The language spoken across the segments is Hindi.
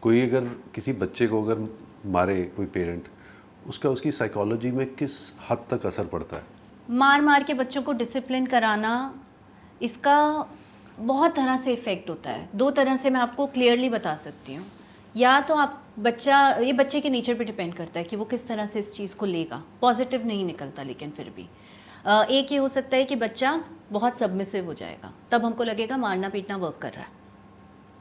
कोई अगर किसी बच्चे को अगर मारे कोई पेरेंट, उसका उसकी साइकोलॉजी में किस हद तक असर पड़ता है? मार मार के बच्चों को डिसिप्लिन कराना, इसका बहुत तरह से इफ़ेक्ट होता है। 2 तरह से मैं आपको क्लियरली बता सकती हूँ। या तो आप ये बच्चे के नेचर पे डिपेंड करता है कि वो किस तरह से इस चीज़ को लेगा। पॉजिटिव नहीं निकलता लेकिन फिर भी। एक ये हो सकता है कि बच्चा बहुत सबमिसिव हो जाएगा, तब हमको लगेगा मारना पीटना वर्क कर रहा है,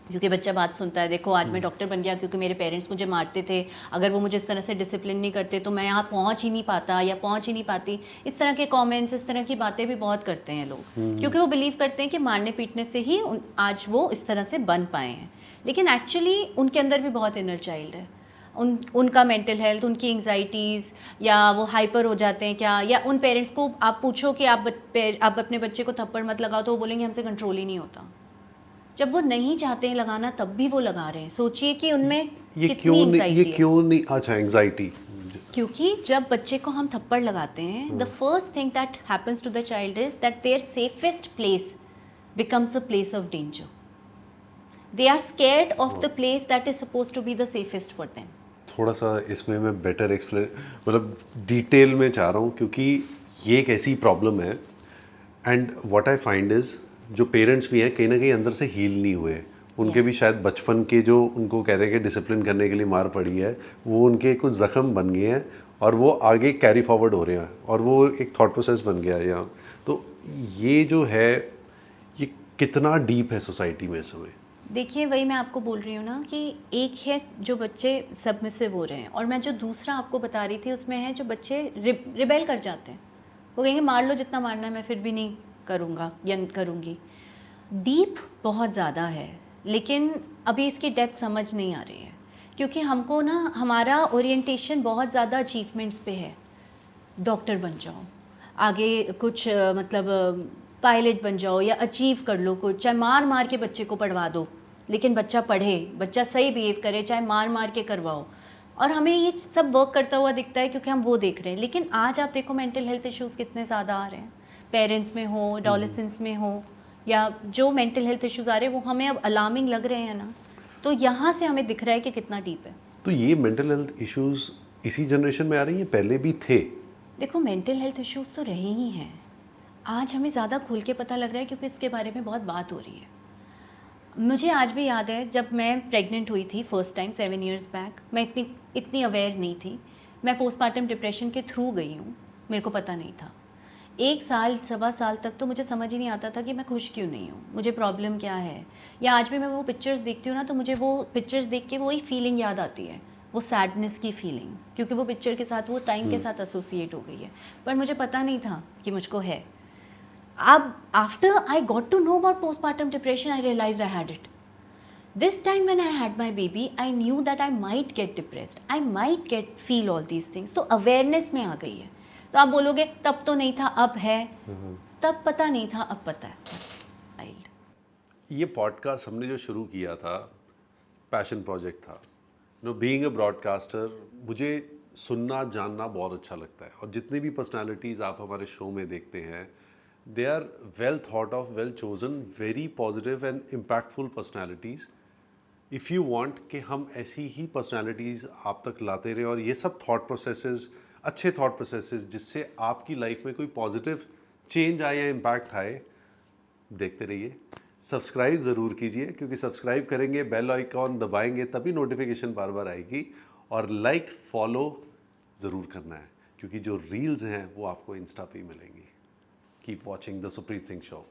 क्योंकि बच्चा बात सुनता है। देखो आज मैं डॉक्टर बन गया क्योंकि मेरे पेरेंट्स मुझे मारते थे, अगर वो मुझे इस तरह से डिसिप्लिन नहीं करते तो मैं यहाँ पहुँच ही नहीं पाता या पहुँच ही नहीं पाती। इस तरह के कमेंट्स, इस तरह की बातें भी बहुत करते हैं लोग, क्योंकि वो बिलीव करते हैं कि मारने पीटने से ही आज वो इस तरह से बन पाए हैं। लेकिन एक्चुअली उनके अंदर भी बहुत इनर चाइल्ड है। उनका मेंटल हेल्थ, उनकी एंग्जाइटीज़, या वो हाइपर हो जाते हैं क्या, या उन पेरेंट्स को आप पूछो कि आप अपने बच्चे को थप्पड़ मत लगाओ, तो वो बोलेंगे हमसे कंट्रोल ही नहीं होता। जब वो नहीं चाहते हैं लगाना तब भी वो लगा रहे हैं। सोचिए कि उनमें कितनी एंग्जाइटी है। क्यों नहीं? अच्छा, एंग्जाइटी। क्योंकि जब बच्चे को हम थप्पड़ लगाते हैं, the first thing that happens to the child is that their safest place becomes a place of danger. They are scared of the place that is suppose to be the safest for them. थोड़ा सा इसमें मैं बेटर एक्सप्लेन, मतलब डिटेल में चाह रहा हूँ, क्योंकि ये एक ऐसी प्रॉब्लम है। And what I find is, जो पेरेंट्स भी हैं कहीं ना कहीं अंदर से हील नहीं हुए। उनके भी शायद बचपन के जो उनको कह रहे हैं कि डिसिप्लिन करने के लिए मार पड़ी है, वो उनके कुछ ज़ख्म बन गए हैं और वो आगे कैरी फॉरवर्ड हो रहे हैं, और वो एक थॉट प्रोसेस बन गया है यहाँ। तो ये जो है, ये कितना डीप है सोसाइटी में इस समय? देखिए, वही मैं आपको बोल रही हूँ ना कि एक है जो बच्चे सबमिसिव हो रहे हैं, और मैं जो दूसरा आपको बता रही थी उसमें है जो बच्चे रिबेल कर जाते हैं। वो कहेंगे मार लो जितना मारना है, मैं फिर भी नहीं करूँगा या करूँगी। डीप बहुत ज़्यादा है, लेकिन अभी इसकी डेप्थ समझ नहीं आ रही है, क्योंकि हमको ना हमारा ओरिएंटेशन बहुत ज़्यादा अचीवमेंट्स पे है। डॉक्टर बन जाओ, आगे कुछ मतलब पायलट बन जाओ या अचीव कर लो कुछ, चाहे मार मार के बच्चे को पढ़वा दो, लेकिन बच्चा पढ़े, बच्चा सही बिहेव करे, चाहे मार मार के करवाओ। और हमें ये सब वर्क करता हुआ दिखता है क्योंकि हम वो देख रहे हैं। लेकिन आज आप देखो मेंटल हेल्थ इश्यूज़ कितने ज़्यादा आ रहे हैं, पेरेंट्स में हो, एडोलेसेंस में हो, या जो मेंटल हेल्थ इश्यूज़ आ रहे हैं वो हमें अब अलार्मिंग लग रहे हैं ना। तो यहाँ से हमें दिख रहा है कि कितना डीप है। तो ये मेंटल हेल्थ इश्यूज इसी जनरेशन में आ रही हैं, पहले भी थे? देखो, मेंटल हेल्थ इश्यूज़ तो रहे ही हैं, आज हमें ज़्यादा खुल के पता लग रहा है क्योंकि इसके बारे में बहुत बात हो रही है। मुझे आज भी याद है जब मैं प्रेग्नेंट हुई थी फर्स्ट टाइम 7 इयर्स बैक, मैं इतनी अवेयर नहीं थी। मैं पोस्टमार्टम डिप्रेशन के थ्रू गई हूँ, मेरे को पता नहीं था। 1 साल, सवा साल तक तो मुझे समझ ही नहीं आता था कि मैं खुश क्यों नहीं हूँ, मुझे प्रॉब्लम क्या है। या आज भी मैं वो पिक्चर्स देखती हूँ ना, तो मुझे वो पिक्चर्स देख के वही फीलिंग याद आती है, वो सैडनेस की फीलिंग, क्योंकि वो पिक्चर के साथ, वो टाइम के साथ एसोसिएट हो गई है। पर मुझे पता नहीं था कि मुझको है। अब after I got to know about postpartum depression, I realized I had it. This time when I had my baby, I knew that I might get depressed, I might feel all these things. तो awareness में आ गई है। तो आप बोलोगे तब तो नहीं था, अब है। तब पता नहीं था, अब पता है। बस। ये पॉडकास्ट हमने जो शुरू किया था, पैशन प्रोजेक्ट था। बीइंग अ ब्रॉडकास्टर, मुझे सुनना जानना बहुत अच्छा लगता है, और जितनी भी पर्सनालिटीज़ आप हमारे शो में देखते हैं, they are well thought of, well chosen, very positive and impactful personalities. If you want कि हम ऐसी ही पर्सनालिटीज़ आप तक लाते रहें, और ये सब थॉट प्रोसेसेस, अच्छे थॉट प्रोसेसेस जिससे आपकी लाइफ में कोई पॉजिटिव चेंज आए या इम्पैक्ट आए, देखते रहिए। सब्सक्राइब ज़रूर कीजिए, क्योंकि सब्सक्राइब करेंगे, बेल आइकॉन दबाएंगे, तभी नोटिफिकेशन बार बार आएगी। और लाइक फॉलो ज़रूर करना है, क्योंकि जो रील्स हैं वो आपको इंस्टा पे ही मिलेंगी। Keep watching the Supreet Singh show.